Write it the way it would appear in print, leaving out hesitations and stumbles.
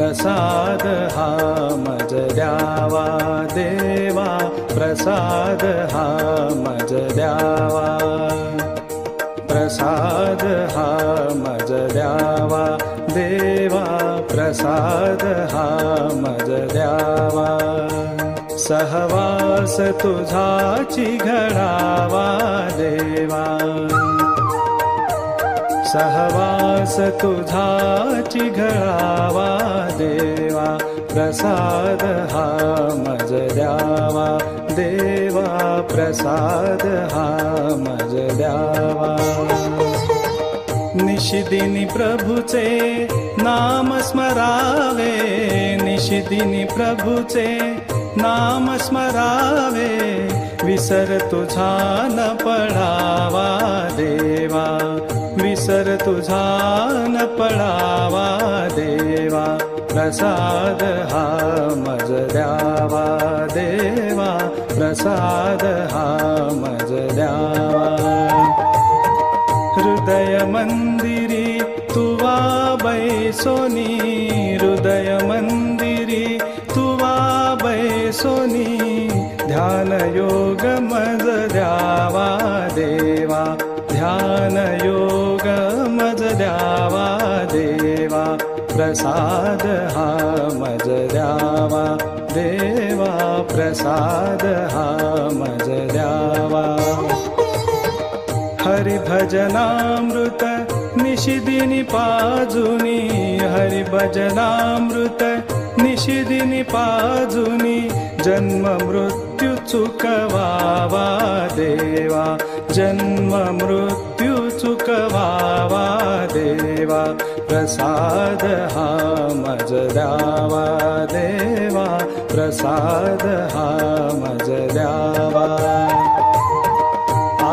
प्रसाद हा मज द्यावा देवा, प्रसाद हा मज द्यावा, प्रसाद हा मज द्यावा देवा, प्रसाद हा मज द्यावा. सहवास तुझाची घडावा देवा, सहवास तुझाची घडावा देवा, प्रसाद हा मज द्यावा देवा, प्रसाद हा मज द्यावा. निशिदिनी प्रभूचे नाम स्मरावे, निशिदिनी प्रभूचे नाम स्मरावे, विसर तुझा न पडावा देवा, विसर तुझा न पडावा देवा, प्रसाद हा मज द्यावा देवा, प्रसाद हा मज द्यावा. हृदय मंदिरी तुवा बैसोनी, हृदय मंदिरी तुवा बैसोनी, ध्यान योग मज द्यावा देवा, ध्यान योग मज द्यावा देवा, प्रसाद हा मज द्यावा देवा, प्रसाद हा मज द्यावा. हरि भजनामृत निशिदिनी पाजुनी, हरि भजनामृत निशिदिनी पाजुनी, जन्म मृत्यू चुकवावा देवा, जन्म मृत्यू चुकवावा देवा, प्रसाद हा मज द्यावा देवा, प्रसाद हा मज